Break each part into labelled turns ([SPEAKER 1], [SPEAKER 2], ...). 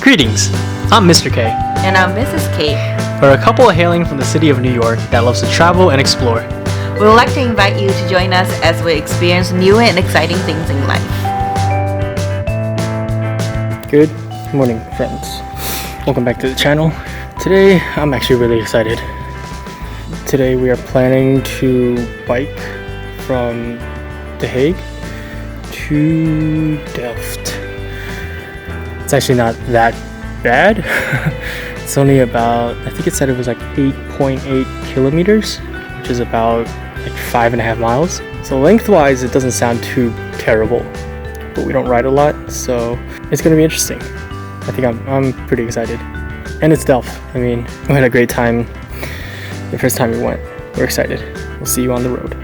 [SPEAKER 1] Greetings, I'm Mr. K.
[SPEAKER 2] And I'm Mrs. Kate.
[SPEAKER 1] We're a couple hailing from the city of New York that loves to travel and explore.
[SPEAKER 2] We would like to invite you to join us as we experience new and exciting things in life.
[SPEAKER 1] Good morning, friends. Welcome back to the channel. Today, I'm actually really excited. Today we are planning to bike from The Hague to Delft. It's actually not that bad. It's only about, I think it said it was like 8.8 kilometers, which is about like 5.5 miles. So lengthwise, it doesn't sound too terrible, but we don't ride a lot, so it's gonna be interesting. I think I'm pretty excited. And it's Delft. I mean, we had a great time the first time we went. We're excited. We'll see you on the road.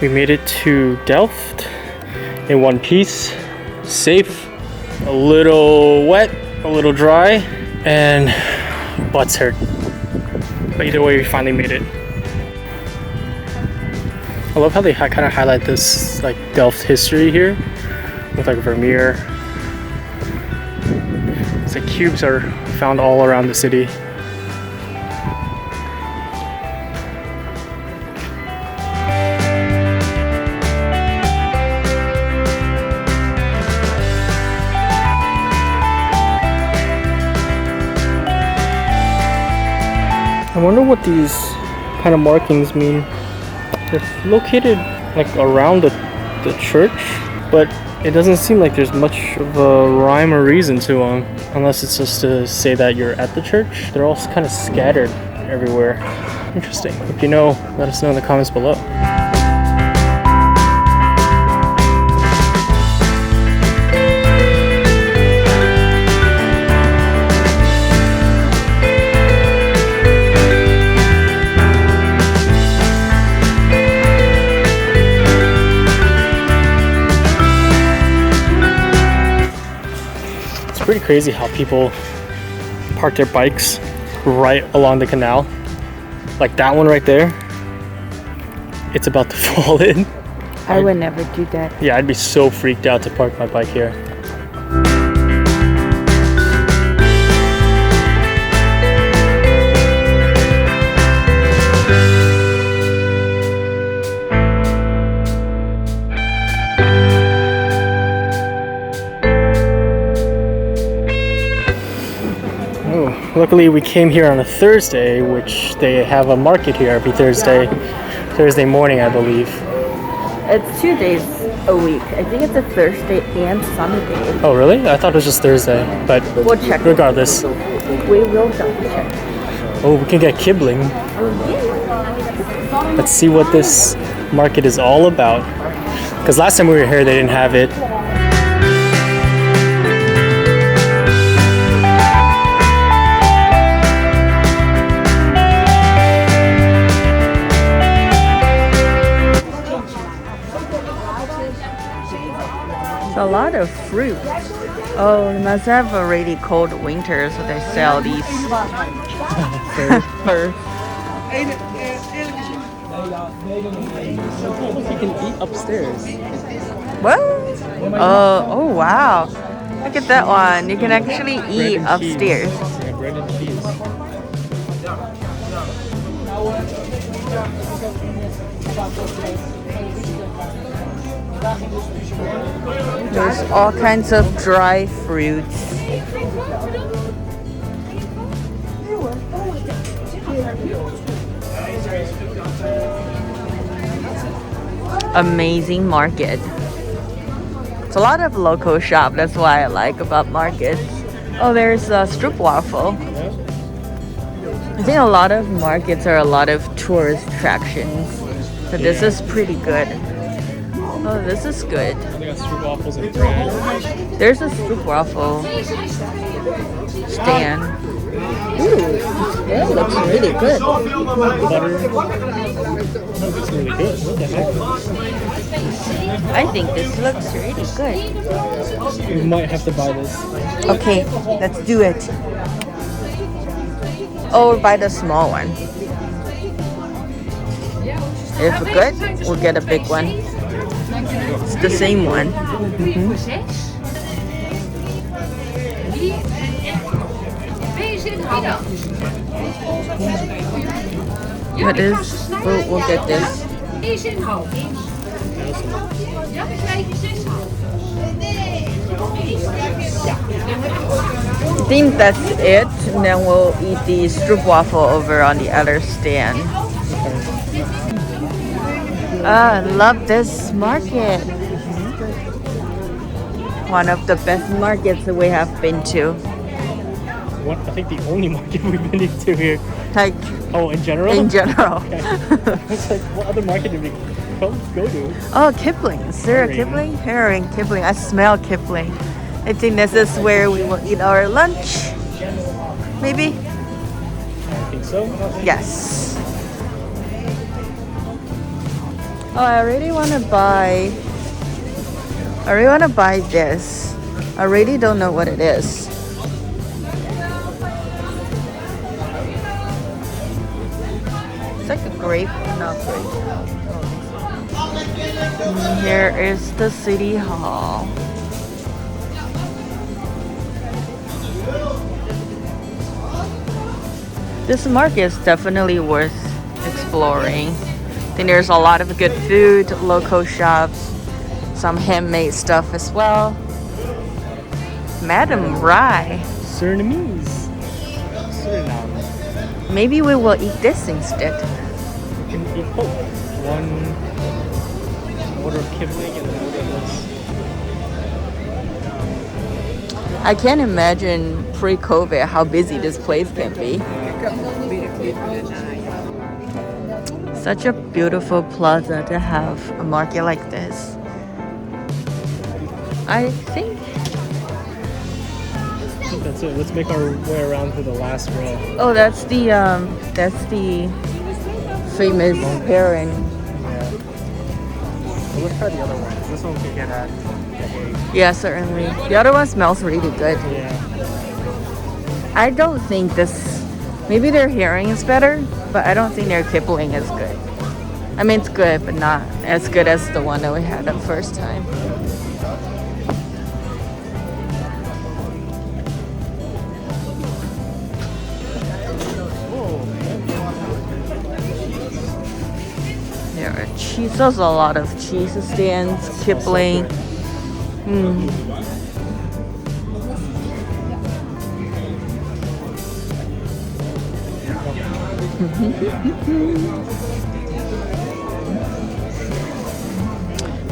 [SPEAKER 1] We made it to Delft in one piece, safe, a little wet, a little dry, and butts hurt. But either way, we finally made it. I love how they kind of highlight this like Delft history here with like Vermeer. It's like cubes are found all around the city. I wonder what these kind of markings mean. They're located like around the church, but it doesn't seem like there's much of a rhyme or reason to them, unless it's just to say that you're at the church. They're all kind of scattered everywhere. Interesting. If you know, let us know in the comments below. Pretty crazy how people park their bikes right along the canal. Like that one right there. It's about to fall in.
[SPEAKER 2] I would never do that.
[SPEAKER 1] Yeah, I'd be so freaked out to park my bike here. Luckily we came here on a Thursday, which they have a market here every Thursday morning, I believe.
[SPEAKER 2] It's 2 days a week. I think it's a Thursday and Sunday.
[SPEAKER 1] Oh really? I thought it was just Thursday, but
[SPEAKER 2] we'll check.
[SPEAKER 1] Regardless.
[SPEAKER 2] We will double check.
[SPEAKER 1] Oh, we can get kibling. Let's see what this market is all about. Because last time we were here they didn't have it.
[SPEAKER 2] A lot of fruit. Oh, they must have a really cold winter, so they sell these fur.
[SPEAKER 1] You can eat upstairs.
[SPEAKER 2] What? Oh wow. Look at that one. You can actually eat upstairs.
[SPEAKER 1] Yeah, bread and cheese.
[SPEAKER 2] There's all kinds of dry fruits. Amazing market. It's a lot of local shop. That's why I like about markets. Oh, there's a stroopwafel. I think a lot of markets are a lot of tourist attractions. So this is pretty good. Oh, this is good.
[SPEAKER 1] They got stroopwafels and bread.
[SPEAKER 2] There's a stroopwafel stand. Ooh, that looks really good.
[SPEAKER 1] Butter. Oh, that's really good. What the heck?
[SPEAKER 2] I think this looks really good.
[SPEAKER 1] We might have to buy this.
[SPEAKER 2] Okay, let's do it. Or buy the small one. If good, we'll get a big one. It's the same one. What is? We'll get this. I think that's it. And then we'll eat the stroopwafel over on the other stand. I love this market. One of the best markets that we have been to.
[SPEAKER 1] What? I think the only market we've been into here.
[SPEAKER 2] Like
[SPEAKER 1] Oh, in general?
[SPEAKER 2] in general.
[SPEAKER 1] Okay. It's like, what other market did we go to?
[SPEAKER 2] Oh, Kipling. Is there a
[SPEAKER 1] Herring.
[SPEAKER 2] Kipling? Herring, Kipling. I smell Kipling. I think this is where we will eat our lunch. Maybe?
[SPEAKER 1] I think so.
[SPEAKER 2] Yes. Oh, I really want to buy this. I really don't know what it is. It's like a grape, not grape. Here is the city hall. This market is definitely worth exploring. I think there's a lot of good food, local shops, some handmade stuff as well. Madam Rye.
[SPEAKER 1] Surinamese. Suriname.
[SPEAKER 2] Maybe we will eat this instead.
[SPEAKER 1] We can eat both. One order of Kipling and another of this.
[SPEAKER 2] I can't imagine pre-COVID how busy this place can be. Such a beautiful plaza to have a market like this. I think
[SPEAKER 1] That's it. Let's make our way around to the last row.
[SPEAKER 2] oh that's the famous herring.
[SPEAKER 1] Yeah. Well, let's try the other one. This one we can get at.
[SPEAKER 2] Yeah, certainly. The other one smells really good.
[SPEAKER 1] Yeah.
[SPEAKER 2] I don't think this maybe their herring is better, but I don't think their Kipling is good. I mean it's good, but not as good as the one that we had the first time. There are cheese. There's a lot of cheese stands, Kipling.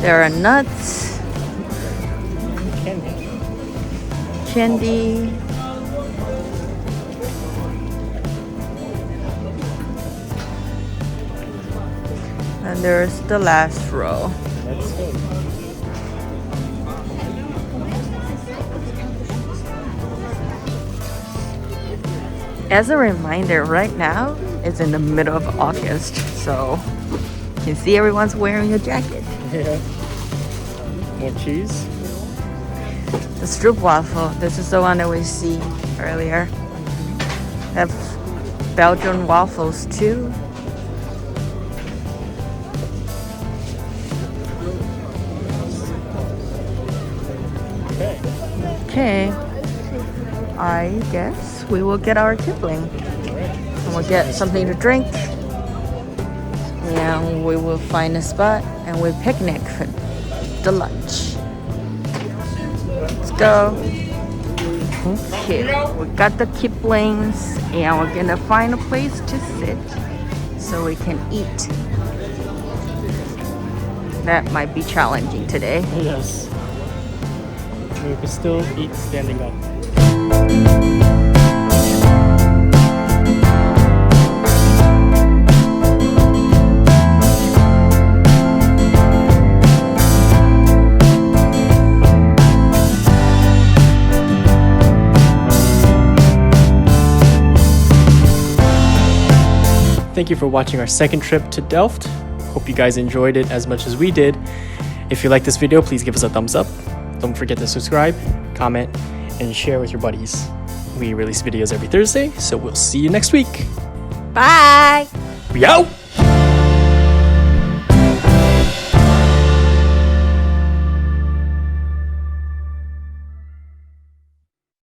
[SPEAKER 2] There are nuts, candy. And there's the last row.
[SPEAKER 1] Let's go.
[SPEAKER 2] As a reminder, right now it's in the middle of August, so you can see everyone's wearing a jacket.
[SPEAKER 1] Yeah. More cheese.
[SPEAKER 2] The stroopwafel, this is the one that we see earlier. They have Belgian waffles too. Okay, I guess we will get our Kipling. And we'll get something to drink. And we will find a spot and we'll picnic for the lunch. Let's go. Okay, we got the Kiplings and we're gonna find a place to sit so we can eat. That might be challenging today.
[SPEAKER 1] Yes. We can still eat standing up. thank you for watching our second trip to Delft. Hope you guys enjoyed it as much as we did. If you like this video, please give us a thumbs up. Don't forget to subscribe, comment, and share with your buddies. We release videos every Thursday, so we'll see you next week.
[SPEAKER 2] Bye!
[SPEAKER 1] We out!